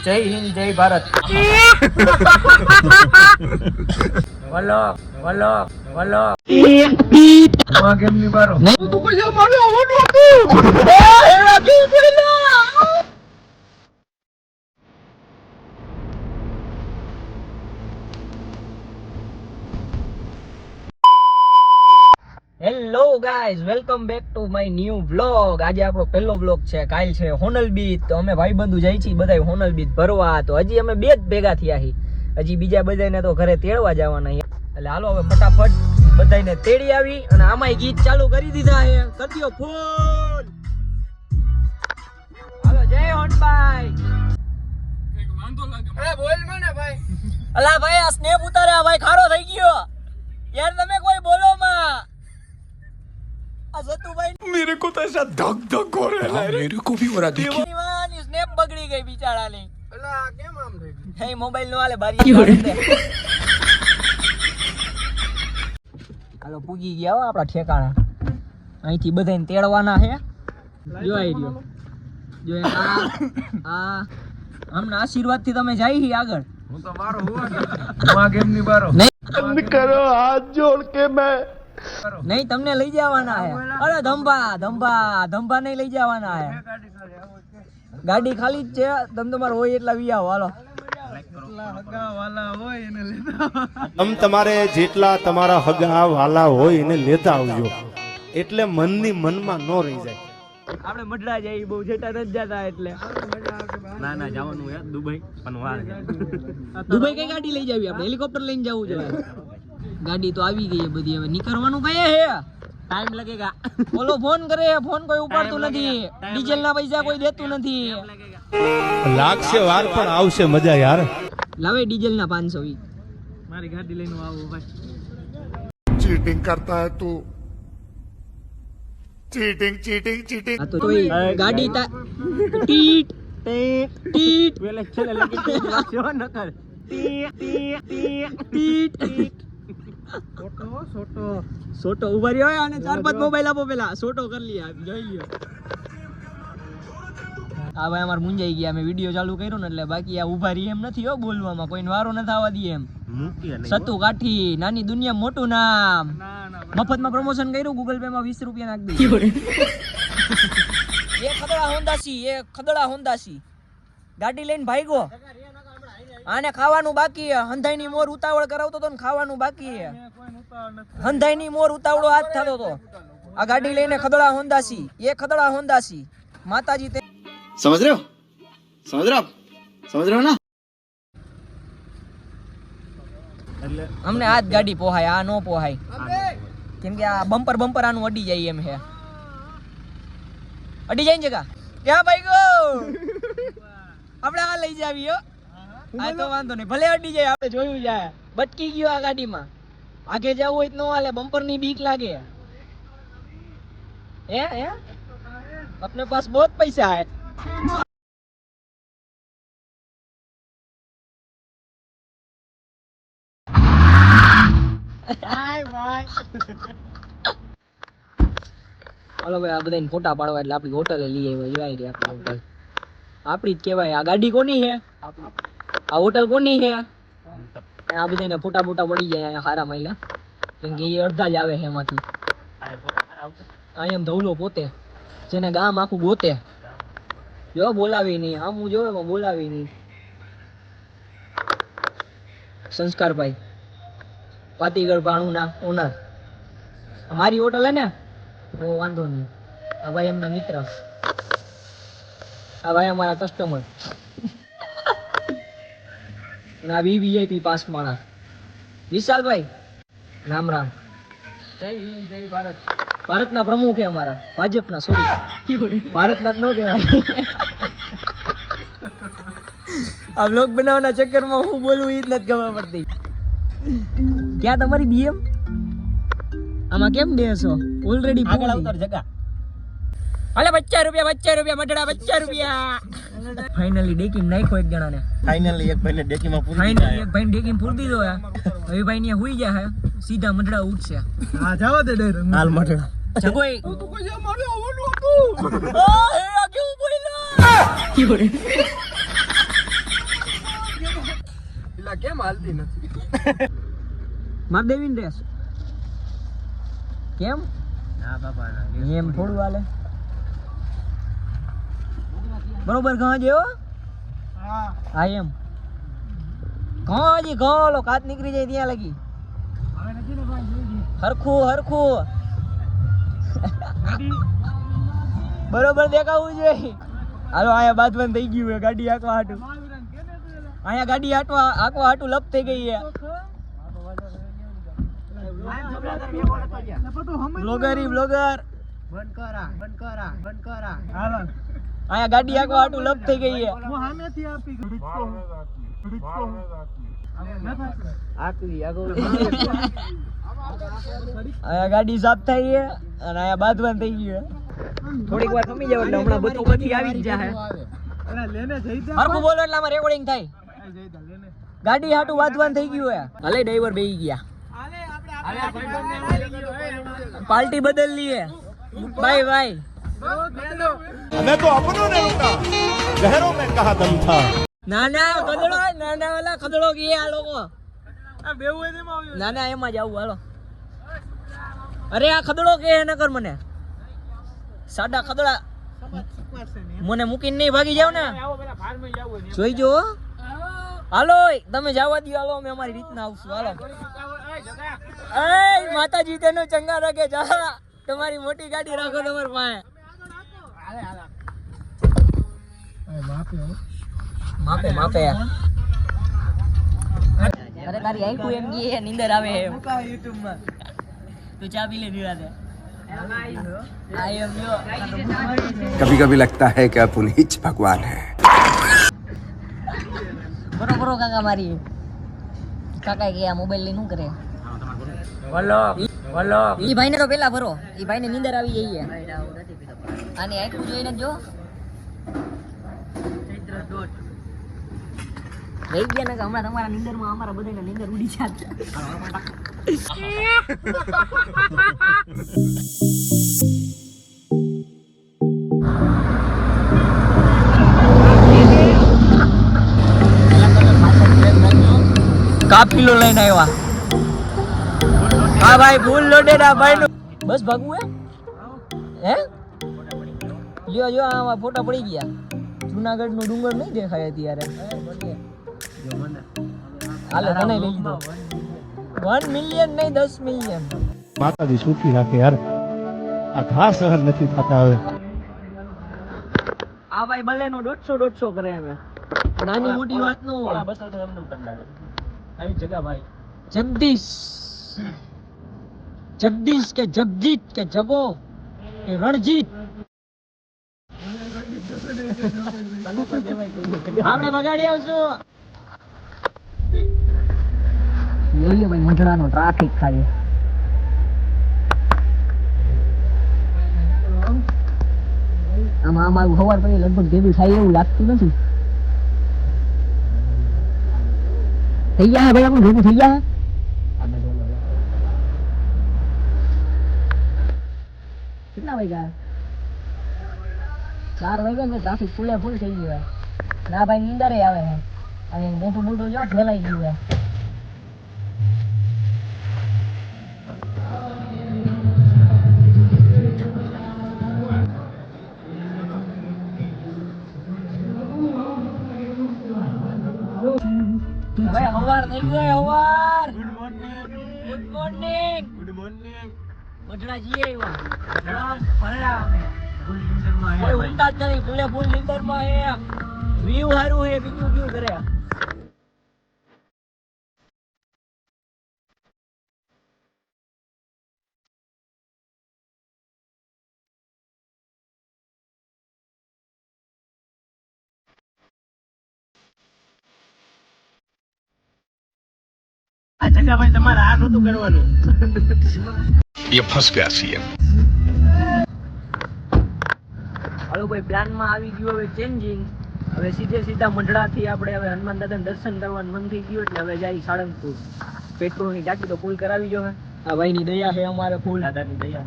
જય હિન્દ જય ભારત. બોલો બોલો બોલો. કેમની બારો તું પૈસા મારે આવવાનું હતું. Hello guys, welcome back to my new vlog. આજે આપણો પહેલો વ્લોગ છે. કાલ છે હોનલ બીચ, તો અમે ભાઈબંધુ જાય છીએ બધા હોનલ બીચ ભરવા. તો હજી અમે બે જ ભેગા થયા છીએ, હજી બીજા બધાને તો ઘરે તેડવા જવાના. એટલે હાલો હવે ફટાફટ બધાને તેડી આવી. અને આમાંય ગીત ચાલુ કરી દીધા છે. કરી દો ફૂલ. હાલો જય હોનભાઈ. વાંધો લાગે બોલ મને ભાઈ. અલા ભાઈ આ સ્નેપ ઉતાર્યા ભાઈ, ખારો થઈ ગયો યાર. તમે કોઈ બોલો માં. मेरे को तो ऐसा धक धक हो रहा है. मेरे को भी हो रहा है. दीवानी स्नैप बगड़ी गई बिचारानी. अला કેમ આમ થઈ ગઈ? હે મોબાઈલ નો આલે બારી. હાલો પૂગી ગયા હો આપડા ઠેકાણા. અહીંથી બધાને તેડવાના છે. જો આઈ રહ્યો. જો આ આમના આશીર્વાદ થી તમે જાય હી આગળ. હું તો મારો હુવા માં કેમ ની બારો. નહીં કરો હાથ જોડ કે મેં નહીં તમને લઈ જવાના હે. અરે ધંભા ધંભા ધંભા નહીં લઈ જવાના હે. ગાડી ખાલી જ છે. તમે તમારે હોય એટલા વી આવો. હાલો તમ તમારે જેટલા તમારા હગા વાલા હોય એને લેતા આવજો, એટલે મનની મનમાં ન રહી જાય. આપણે મઢડા જઈએ બહુ જેટા નથી જતા એટલે. ના ના જવાનું યાર દુબઈ પણ વાર. દુબઈ કઈ ગાડી લઈ જાવી? આપણે હેલિકોપ્ટર લઈને જવું જોઈએ. ગાડી તો આવી ગઈ બધી, હવે નીકળવાનું કઈ હે? ટાઈમ लगेगा. બોલો ફોન કરે, ફોન કોઈ ઉપાડતું નથી. ડીઝલ ના પૈસા કોઈ દેતું નથી. લાગશે વાર પણ આવશે મજા યાર. લાવે ડીઝલ ના 500. મારી ગાડી લઈને આવો ભાઈ. चीटिंग करता है तू, चीटिंग चीटिंग चीटिंग. આ તો ગાડી ટીટ ટીટ પેલે છેલે લગી વાસ્યો ન કર. ટીટ સોટો ઉભા રહ્યો અને 4-5 મોબાઈલ આપો પેલા સોટો કરી લ્યા. જોઈ લ્યો. આ ભાઈ અમાર મુંજાઈ ગયા. અમે વિડિયો ચાલુ કર્યો ને એટલે બાકી આ ઉભા રહી એમ નથી હો બોલવામાં. કોઈને વારો ન થવા દે એમ. સતુ કાઠી નાની દુનિયા મોટું નામ. મફતમાં પ્રમોશન કર્યું. ગૂગલ પે માં 20 રૂપિયા નાખ દે. એ ખદડા હોન્દાસી ગાડી લઈને ભાગ્યો. આને ખાવાનું બાકી હે. હંધાઈની મોર ઉતાવળ કરાવતો તો ને ખાવાનું બાકી હે. હંધાઈની મોર ઉતાવળો હાથ થતો તો. આ ગાડી લઈને ખદડા હોન્દાસી. એ ખદડા હોન્દાસી માતાજી તે समझ रहे हो ना. અમને આ જ ગાડી પોહાય, આ નો પોહાય. કેમ કે આ બમ્પર આનું અડી જાય એમ હે. અડી જાય ને જગા ક્યાં ભાઈ ગો. આપણે આ લઈ જાવી હો. આ તો વાંધો નહીં, ભલે અડી જાય. આપણે જોયું જાય બટકી ગયો આ ગાડીમાં. આગે જવું હોય તો નો હાલે, બમ્પર ની બીક લાગે. હે अपने पास बहुत पैसा है. હાલો ભાઈ આ બધાને ફોટા પાડવા એટલે આપણી હોટલે લઈ આવ્યા. જોઈ આપણી હોટલ આપણી જ કહેવાય. આ ગાડી કોની છે? આ હોટલ કોની છે? આ બધાને ફોટા પડી જાય હારા મહિલા. કેમ કે એ અડધા જ આવે છે એમાંથી. આ એમ ધવલો પોતે જેને ગામ આખું ગોતે. જો બોલાવી નહીં આમ હું જોયો બોલાવી નહીં. સંસ્કારભાઈ પાતીગઢ ભાણુના ઓનર. અમારી હોટલ હે ને બહુ વાંધો નહીં. આ ભાઈ એમના મિત્ર, આ ભાઈ અમારા કસ્ટમર. ના વીવીઆઈપી પાસ માણા વિશાલભાઈ. રામ રામ. જય હિન્દ જય ભારત. ભારતના પ્રમુખ છે અમારા, ભાજપના. સોરી ભારતના જ ન કહેવાય. આ બ્લોગ બનાવવાના ચક્કરમાં હું બોલું એ જ નથી ખબર પડતી. ક્યાં તમારી બીએમ? આમાં કેમ બેસો? ઓલરેડી આગળ આવતર જગા. હાલે 50 રૂપિયા મઢડા 50 રૂપિયા. ફાઇનલી ડેકીમ નાખ્યો એક જણાને. ફાઇનલી એક ભાઈને ડેકીમાં પૂરી ફાઇનલી એક ભાઈને ડેકીમ પૂરી દીધો હે. હવે ભાઈ ને હુઈ ગયા હે, સીધા મઢડા ઉઠશે. હા જાવ દે ડર હાલ મઢડા. જગોઈ તું તો કોઈ મારે આવવાનું હતું. આ હે આ કેવું બોલ્યા. હાલતી નથી. માર દેવી ને રેસ કેમ ના બાપા ના. એમ થોડું હાલે બરોબર ઘા જેવો હા એમ ઘા હજી ઘા લો કાચ નીકળી જાય ત્યાં લગી હરખું હરખું બરોબર દેખાવું જોઈએ હાલો અહીંયા બાંધવાનું થઈ ગયું છે ગાડી હાંકવા હાટું અહીંયા ગાડી હાંકવા હાટું લપ થઈ ગઈ છે બ્લોગર બ્લોગર અહીંયા ગાડી હાંકવા હાટું લપ થઈ ગઈ છે અહીંયા ગાડી સાફ થઈ છે અને અહીંયા બાંધવાનું થઈ ગયું છે થોડીક વાર ખમી જાવ એટલે હમણાં બધું પછી આવી જ જાય હરખું બોલો એટલે આમાં રેકોર્ડિંગ થાય ગાડી હાટું બાંધવાનું થઈ ગયું હે ભલે ડ્રાઈવર બેહી ગયા પાર્ટી બદલ લીએ બાય બાય मैं तो अपनों ने लूटा गहरों में कहा दम था નાના વાલા ખદડો કે આ લોકો નાના એમાં જ આવું હાલો અરે આ ખદડો કે ન કર મને સાડા ખદડા મને મૂકીને નહીં ભાગી જાવ ને જોઈ જો હાલો તમે જવા દો હાલો અમે અમારી રીતના આવશું હાલો એ માતાજી તેનો ચંગા રાખે જા તમારી મોટી ગાડી રાખો તમારી પાસે માપે માપે અરે તારી આઈકુ એમ ગઈ હે નીંદર આવે હે YouTube માં તું ચા પી લે દીવાતે આઈ એમ યો कभी कभी लगता है कि आप उन्हीं च भगवान है બરો કાકા મારી કાકા કે આ મોબાઈલ લઈને શું કરે બોલો ઈ ભાઈને તો પેલા ભરો ઈ ભાઈને નીંદર આવી ગઈ છે આની આઈકુ જોઈને જો રહી ગયા ને કે હમણાં તમારા નીંદરમાં અમારા બધાને નીંદર ઉડી જાત કાપીલો લઈને આવ્યા હા ભાઈ ફૂલ લોડેડ આ ભાઈ નું બસ ભાગવું હે લ્યો જો આમાં ફોટા પડી ગયા જુનાગઢ નું ડુંગર નહીં દેખાય અત્યારે હાલે તને લઈ લીધો 1 મિલિયન નહીં 10 મિલિયન માતાજી સુખી રાખે યાર આ ઘા સહન નથી થતા હવે આ ભાઈ ભલે નો 150 કરે અમે નાની મોટી વાત નો બસ તો એમને આવી જગા ભાઈ જગદીશ કે જગજીત કે જગો કે રણજીત આપણે બગાડી આવશું જોઈએ ભાઈ મંજડાનો ટ્રાફિક થાય આમાં સવાર પછી લગભગ ભેગું થાય એવું લાગતું નથી થઈ ગયા ભાઈ આપણું ભેગું થઈ ગયા કેટલા વાગ્યા 4 વાગ્યા ને ટ્રાફિક ફૂલે ફૂલ થઈ ગયું ના ભાઈ નીંદરે આવે છે અને મોટું જો ફેલાઈ ગયું છે ભાઈ હવાર થઈ ગયો હવાર ગુડ મોર્નિંગ મઢડા જઈએ ભરડા કોઈ ઊંઘતા જ નથી ફૂલે ફૂલ નીંદર માં હે વ્યૂ સારું હે બીજું કેવું કરે આ જગા ભાઈ તમારા હાથ નતું કરવાનું ये फंस गया सीएम હાલો ભાઈ પ્લાન માં આવી ગયું હવે ચેન્જિંગ હવે સીધા મંડળા થી આપણે હવે હનુમાન દાદા દર્શન કરવાનું મન થઈ ગયું એટલે હવે જાય સાળંગપુર પેટ્રોલ ની ટાંકી તો ફૂલ કરાવી જો આ ભાઈ ની દયા છે અમારે ફૂલ દાદાની દયા